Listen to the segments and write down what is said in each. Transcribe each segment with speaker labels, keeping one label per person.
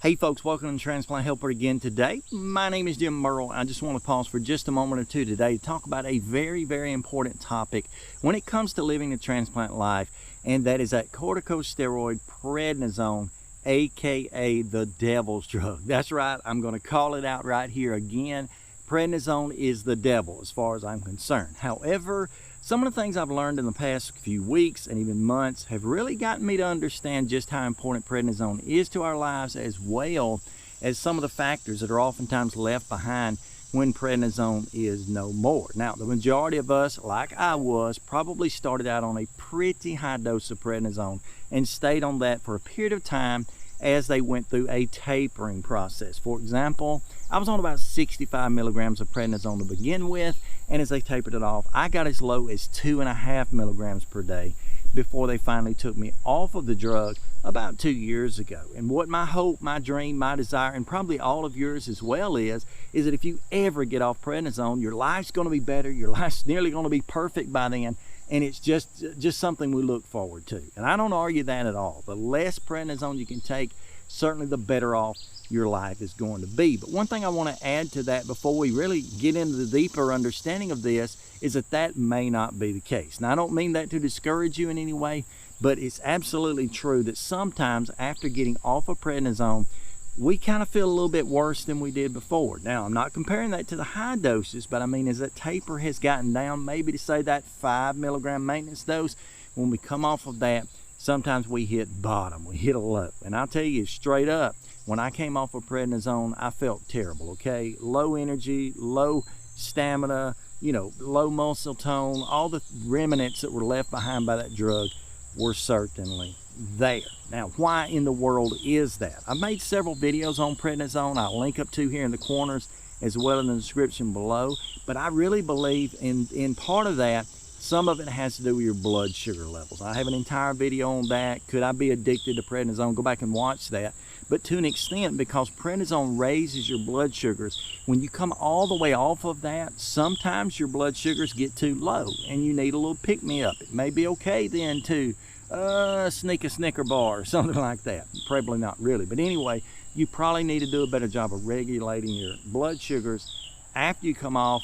Speaker 1: Hey folks, welcome to Transplant Helper again today. My name is Jim Merle. I just want to pause for just a moment or two today to talk about a very important topic when it comes to living the transplant life, and that is that corticosteroid prednisone, aka the devil's drug. That's right, I'm going to call it out right here again. Prednisone is the devil as far as I'm concerned. However, some of the things I've learned in the past few weeks and even months have really gotten me to understand just how important prednisone is to our lives, as well as some of the factors that are oftentimes left behind when prednisone is no more. Now, the majority of us, like I was, probably started out on a pretty high dose of prednisone and stayed on that for a period of time as they went through a tapering process. For example, I was on about 65 milligrams of prednisone to begin with, and as they tapered it off, I got as low as 2.5 milligrams per day before they finally took me off of the drug about 2 years ago. And what my hope, my dream, my desire, and probably all of yours as well is that if you ever get off prednisone, your life's going to be better, your life's nearly going to be perfect by then, and it's just something we look forward to. And I don't argue that at all. The less prednisone you can take, certainly the better off your life is going to be. But one thing I want to add to that before we really get into the deeper understanding of this is that may not be the case. Now, I don't mean that to discourage you in any way, but it's absolutely true that sometimes after getting off of prednisone, we kind of feel a little bit worse than we did before. Now, I'm not comparing that to the high doses, but I mean, as that taper has gotten down, maybe to say that 5 milligram maintenance dose, when we come off of that, sometimes we hit bottom, we hit a low. And I'll tell you straight up, when I came off of prednisone, I felt terrible, okay? Low energy, low stamina, low muscle tone, all the remnants that were left behind by that drug were certainly there. Now, why in the world is that? I've made several videos on prednisone. I'll link up to here in the corners as well in the description below. But I really believe in part of that, some of it has to do with your blood sugar levels. I have an entire video on that. Could I be addicted to prednisone? Go back and watch that. But to an extent, because prednisone raises your blood sugars, when you come all the way off of that, sometimes your blood sugars get too low and you need a little pick-me-up. It may be okay then to sneak a Snicker bar or something like that. Probably not really. But anyway, you probably need to do a better job of regulating your blood sugars after you come off,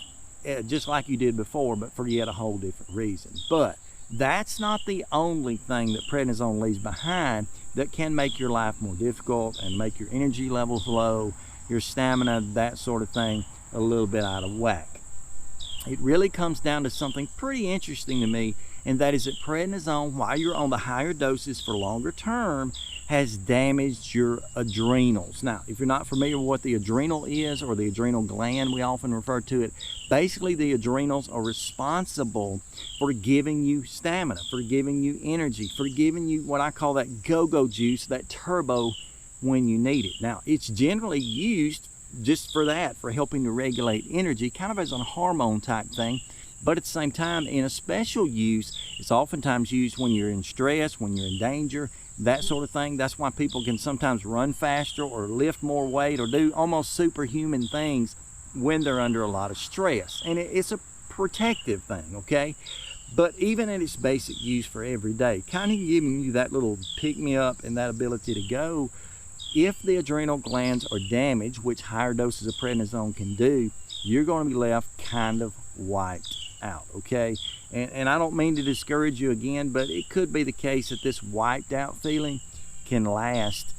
Speaker 1: just like you did before, but for yet a whole different reason. But that's not the only thing that prednisone leaves behind that can make your life more difficult and make your energy levels low, your stamina, that sort of thing, a little bit out of whack. It really comes down to something pretty interesting to me, and that is that prednisone, while you're on the higher doses for longer term, has damaged your adrenals. Now, if you're not familiar with what the adrenal is, or the adrenal gland, we often refer to it, basically the adrenals are responsible for giving you stamina, for giving you energy, for giving you what I call that go-go juice, that turbo when you need it. Now, it's generally used just for that, for helping to regulate energy, kind of as a hormone type thing. But at the same time, in a special use, it's oftentimes used when you're in stress, when you're in danger, that sort of thing. That's why people can sometimes run faster or lift more weight or do almost superhuman things when they're under a lot of stress. And it's a protective thing, okay? But even in its basic use for every day, kind of giving you that little pick-me-up and that ability to go, if the adrenal glands are damaged, which higher doses of prednisone can do, you're going to be left kind of wiped out, okay? And I don't mean to discourage you again, but it could be the case that this wiped out feeling can last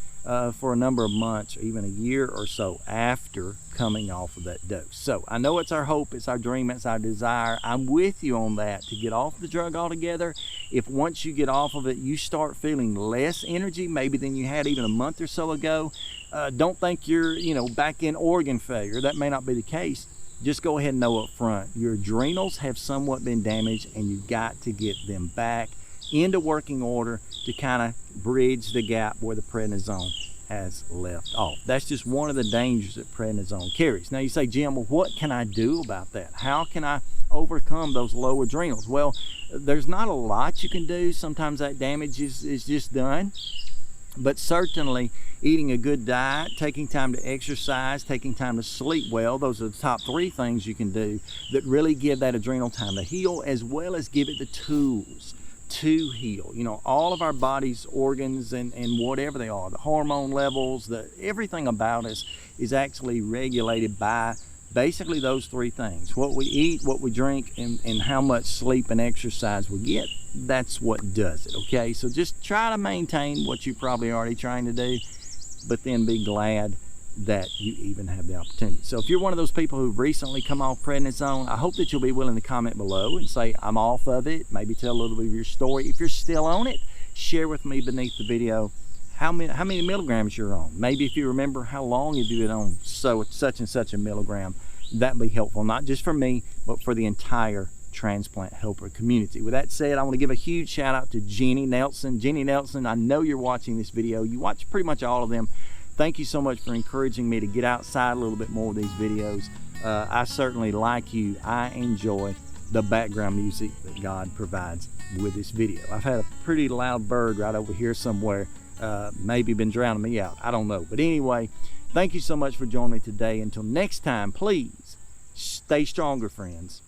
Speaker 1: for a number of months or even a year or so after coming off of that dose. So I know it's our hope, it's our dream, it's our desire. I'm with you on that, to get off the drug altogether. If once you get off of it, you start feeling less energy maybe than you had even a month or so ago, don't think you're back in organ failure. That may not be the case. Just go ahead and know up front, your adrenals have somewhat been damaged, and you've got to get them back into working order to kind of bridge the gap where the prednisone has left off. That's just one of the dangers that prednisone carries. Now you say, Jim, well, what can I do about that? How can I overcome those low adrenals? Well, there's not a lot you can do. Sometimes that damage is just done. But certainly eating a good diet, taking time to exercise, taking time to sleep well, those are the top 3 things you can do that really give that adrenal time to heal, as well as give it the tools to heal. You know, all of our body's organs and whatever they are, the hormone levels, everything about us is actually regulated by basically those three things: what we eat, what we drink, and how much sleep and exercise we get. That's what does it, okay? So just try to maintain what you're probably already trying to do, but then be glad that you even have the opportunity. So if you're one of those people who've recently come off prednisone, I hope that you'll be willing to comment below and say, I'm off of it. Maybe tell a little bit of your story. If you're still on it, share with me beneath the video how many milligrams you're on. Maybe if you remember how long you've been on such and such a milligram. That'd be helpful, not just for me, but for the entire transplant helper community. With that said, I want to give a huge shout out to Jenny Nelson. Jenny Nelson, I know you're watching this video. You watch pretty much all of them. Thank you so much for encouraging me to get outside a little bit more with these videos. I certainly, like you, I enjoy the background music that God provides with this video. I've had a pretty loud bird right over here somewhere, maybe been drowning me out. I don't know. But anyway, thank you so much for joining me today. Until next time, please stay stronger, friends.